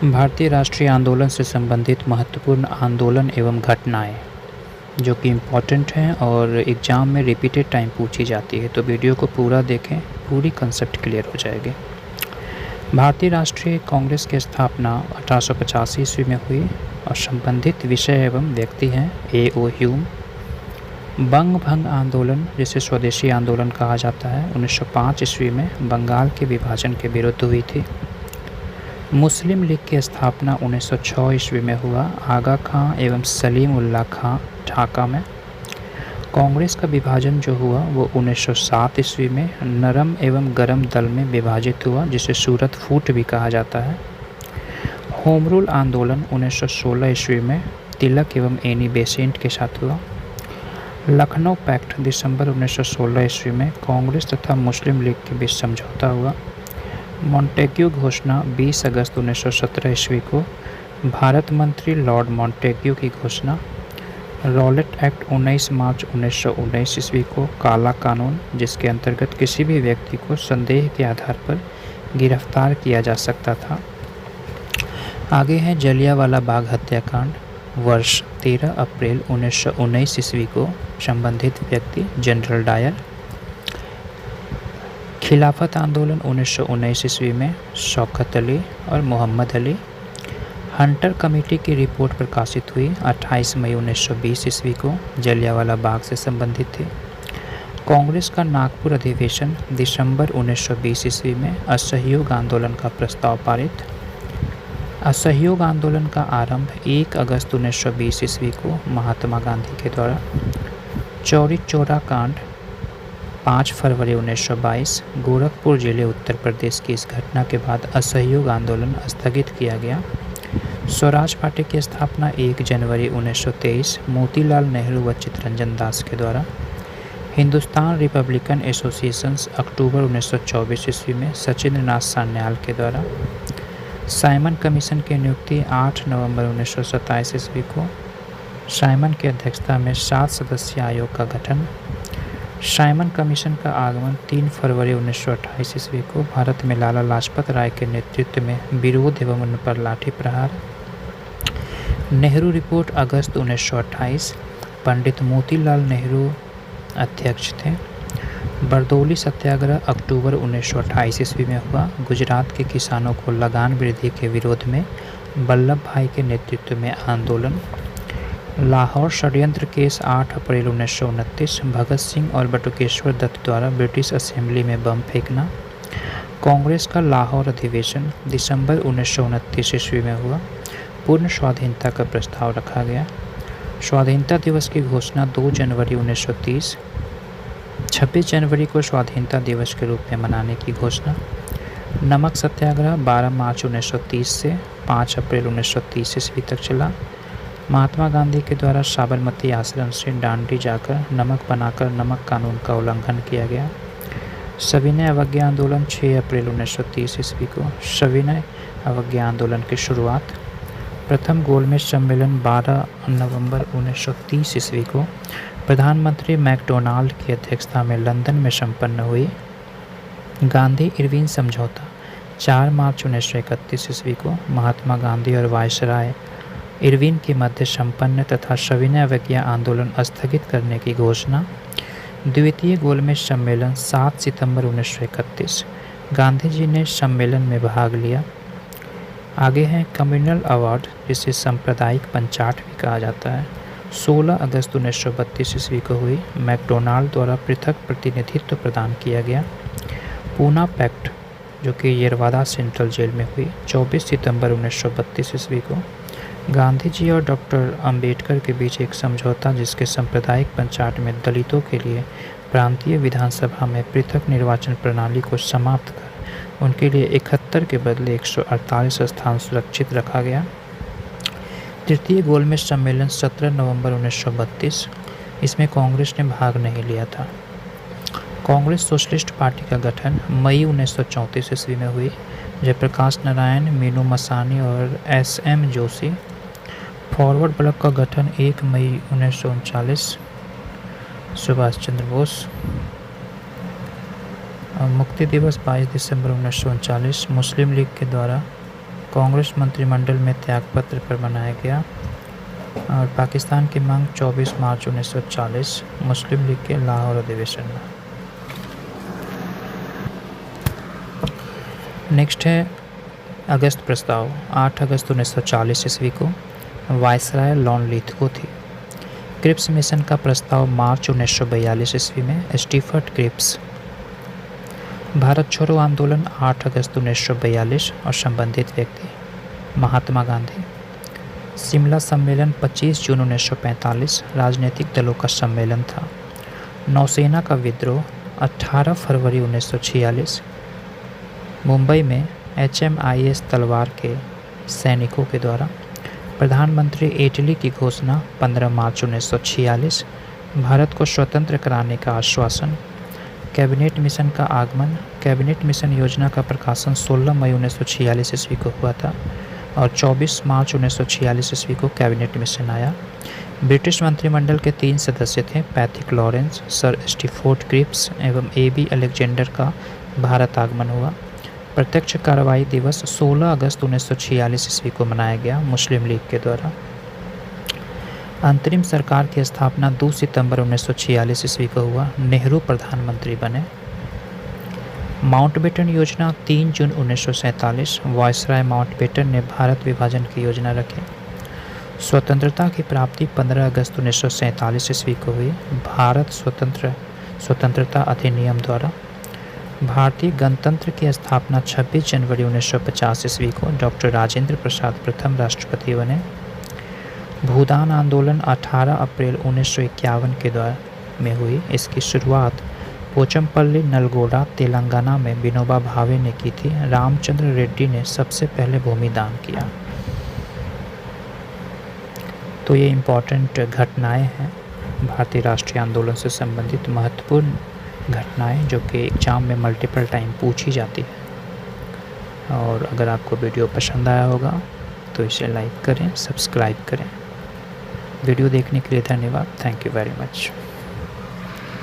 भारतीय राष्ट्रीय आंदोलन से संबंधित महत्वपूर्ण आंदोलन एवं घटनाएं जो कि इम्पॉर्टेंट हैं और एग्ज़ाम में रिपीटेड टाइम पूछी जाती है, तो वीडियो को पूरा देखें, पूरी कंसेप्ट क्लियर हो जाएगी। भारतीय राष्ट्रीय कांग्रेस की स्थापना 1885 ईस्वी में हुई और संबंधित विषय एवं व्यक्ति हैं A.O. ह्यूम। बंग भंग आंदोलन, जिसे स्वदेशी आंदोलन कहा जाता है, 1905 ईस्वी में बंगाल के विभाजन के विरुद्ध हुई थी। मुस्लिम लीग की स्थापना 1906 ईस्वी में हुआ, आगा खां एवं सलीम उल्लाह खां ढाका में। कांग्रेस का विभाजन जो हुआ वो 1907 ईस्वी में नरम एवं गरम दल में विभाजित हुआ, जिसे सूरत फूट भी कहा जाता है। होम रूल आंदोलन 1916 ईस्वी में तिलक एवं एनी बेसेंट के साथ हुआ। लखनऊ पैक्ट दिसंबर 1916 ईस्वी में कांग्रेस तथा मुस्लिम लीग के बीच समझौता हुआ। मॉन्टेग्यू घोषणा 20 अगस्त 1917 ईस्वी को, भारत मंत्री लॉर्ड मॉन्टेग्यू की घोषणा। रॉलेट एक्ट 19 मार्च 1919 ईस्वी को, काला कानून, जिसके अंतर्गत किसी भी व्यक्ति को संदेह के आधार पर गिरफ्तार किया जा सकता था। आगे है जलियांवाला बाग हत्याकांड, वर्ष 13 अप्रैल 1919 ईस्वी को, संबंधित व्यक्ति जनरल डायर। खिलाफत आंदोलन 1919 ईस्वी में शौकत अली और मोहम्मद अली। हंटर कमेटी की रिपोर्ट प्रकाशित हुई 28 मई 1920 ईस्वी को, जलियांवाला बाग से संबंधित थी। कांग्रेस का नागपुर अधिवेशन दिसंबर 1920 ईस्वी में असहयोग आंदोलन का प्रस्ताव पारित। असहयोग आंदोलन का आरंभ 1 अगस्त 1920 ईस्वी को महात्मा गांधी के द्वारा। चौरी चौरा कांड 5 फरवरी 1922, गोरखपुर जिले उत्तर प्रदेश की इस घटना के बाद असहयोग आंदोलन स्थगित किया गया। स्वराज पार्टी की स्थापना 1 जनवरी 1923 मोतीलाल नेहरू व चित्तरंजन दास के द्वारा। हिंदुस्तान रिपब्लिकन एसोसिएशंस अक्टूबर 1924 ईस्वी में सचिंद्र नाथ सान्याल के द्वारा। साइमन कमीशन की नियुक्ति 8 नवंबर 1927 ईस्वी को। साइमन की अध्यक्षता में 7 सदस्यीय आयोग का गठन। साइमन कमीशन का आगमन 3 फरवरी 1928 ईस्वी को, भारत में लाला लाजपत राय के नेतृत्व में विरोध एवं उन पर लाठी प्रहार। नेहरू रिपोर्ट अगस्त 1928, पंडित मोतीलाल नेहरू अध्यक्ष थे। बरदौली सत्याग्रह अक्टूबर 1928 ईस्वी में हुआ, गुजरात के किसानों को लगान वृद्धि के विरोध में वल्लभ भाई के नेतृत्व में आंदोलन। लाहौर षड्यंत्र केस 8 अप्रैल 1929, भगत सिंह और बटुकेश्वर दत्त द्वारा ब्रिटिश असेंबली में बम फेंकना। कांग्रेस का लाहौर अधिवेशन दिसंबर 1929 ईस्वी में हुआ, पूर्ण स्वाधीनता का प्रस्ताव रखा गया। स्वाधीनता दिवस की घोषणा 2 जनवरी 1930, 26 जनवरी को स्वाधीनता दिवस के रूप में मनाने की घोषणा। नमक सत्याग्रह 12 मार्च 1930 से 5 अप्रैल 1930 ईस्वी तक चला। महात्मा गांधी के द्वारा साबरमती आश्रम से डांडी जाकर नमक बनाकर नमक कानून का उल्लंघन किया गया। सविनय अवज्ञा आंदोलन 6 अप्रैल 1930 ईस्वी को, सविनय अवज्ञा आंदोलन की शुरुआत। प्रथम गोलमेज सम्मेलन 12 नवंबर 1930 ईस्वी को, प्रधानमंत्री मैकडोनाल्ड की अध्यक्षता में लंदन में संपन्न हुई। गांधी इरविन समझौता 4 मार्च 1931 ईस्वी को, महात्मा गांधी और वायसराय इरविन के मध्य संपन्न तथा सविनय अवज्ञा आंदोलन स्थगित करने की घोषणा। द्वितीय गोलमेज सम्मेलन 7 सितंबर 1931, गांधी जी ने सम्मेलन में भाग लिया। आगे है कम्युनल अवार्ड, जिसे सांप्रदायिक पंचाट भी कहा जाता है, 16 अगस्त 1932 ईस्वी को हुई, मैकडोनाल्ड द्वारा पृथक प्रतिनिधित्व प्रदान किया गया। पूना पैक्ट, जो कि येरवादा सेंट्रल जेल में हुई, 24 सितंबर 1932 ईस्वी को। गांधी जी और डॉक्टर अंबेडकर के बीच एक समझौता, जिसके सांप्रदायिक पंचाट में दलितों के लिए प्रांतीय विधानसभा में पृथक निर्वाचन प्रणाली को समाप्त कर उनके लिए 71 के बदले 148 स्थान सुरक्षित रखा गया। तृतीय गोलमेज सम्मेलन 17 नवंबर 1932, इसमें कांग्रेस ने भाग नहीं लिया था। कांग्रेस सोशलिस्ट पार्टी का गठन मई 1934 ईस्वी में हुई, जयप्रकाश नारायण, मीनू मसानी और SM जोशी। फॉरवर्ड ब्लॉक का गठन 1 मई 1939, सुभाष चंद्र बोस। मुक्ति दिवस 22 दिसंबर 1939 मुस्लिम लीग के द्वारा। कांग्रेस मंत्रिमंडल में त्यागपत्र पर बनाया गया। और पाकिस्तान की मांग 24 मार्च 1940 मुस्लिम लीग के लाहौर अधिवेशन में। नेक्स्ट है अगस्त प्रस्ताव। 8 अगस्त 1940 ईस्वी को वायसराय लॉर्ड लिथगो थी। क्रिप्स मिशन का प्रस्ताव मार्च 1942 ईस्वी में स्टीफर्ड क्रिप्स। भारत छोड़ो आंदोलन 8 अगस्त 1942 और संबंधित व्यक्ति महात्मा गांधी। शिमला सम्मेलन 25 जून 1945 राजनीतिक दलों का सम्मेलन था। नौसेना का विद्रोह 18 फरवरी 1946 मुंबई में HMIS तलवार के सैनिकों के द्वारा। प्रधानमंत्री इटली की घोषणा 15 मार्च 1946 भारत को स्वतंत्र कराने का आश्वासन। कैबिनेट मिशन का आगमन। कैबिनेट मिशन योजना का प्रकाशन 16 मई 1946 ईस्वी को हुआ था और 24 मार्च 1946 ईस्वी को कैबिनेट मिशन आया। ब्रिटिश मंत्रिमंडल के 3 सदस्य थे, पैट्रिक लॉरेंस, सर स्टीफोर्ड क्रिप्स एवं AB अलेक्जेंडर का भारत आगमन हुआ। प्रत्यक्ष कार्रवाई दिवस 16 अगस्त 1946 ईस्वी को मनाया गया मुस्लिम लीग के द्वारा। अंतरिम सरकार की स्थापना 2 सितंबर 1946 ईस्वी को हुआ। नेहरू प्रधानमंत्री बने। माउंटबेटन योजना 3 जून 1947 वायसराय माउंटबेटन ने भारत विभाजन की योजना रखी। स्वतंत्रता की प्राप्ति 15 अगस्त 1947 ईस्वी को हुई भारत स्वतंत्रता अधिनियम द्वारा। भारतीय गणतंत्र की स्थापना 26 जनवरी 1950 ईस्वी को डॉक्टर राजेंद्र प्रसाद प्रथम राष्ट्रपति बने। भूदान आंदोलन 18 अप्रैल 1951 के द्वारा में हुई। इसकी शुरुआत पोचमपल्ली नलगोंडा तेलंगाना में विनोबा भावे ने की थी। रामचंद्र रेड्डी ने सबसे पहले भूमि दान किया। तो ये इम्पॉर्टेंट घटनाएं हैं भारतीय राष्ट्रीय आंदोलन से संबंधित महत्वपूर्ण घटनाएं जो कि एग्ज़ाम में मल्टीपल टाइम पूछी जाती है। और अगर आपको वीडियो पसंद आया होगा तो इसे लाइक करें, सब्सक्राइब करें। वीडियो देखने के लिए धन्यवाद। Thank you very much.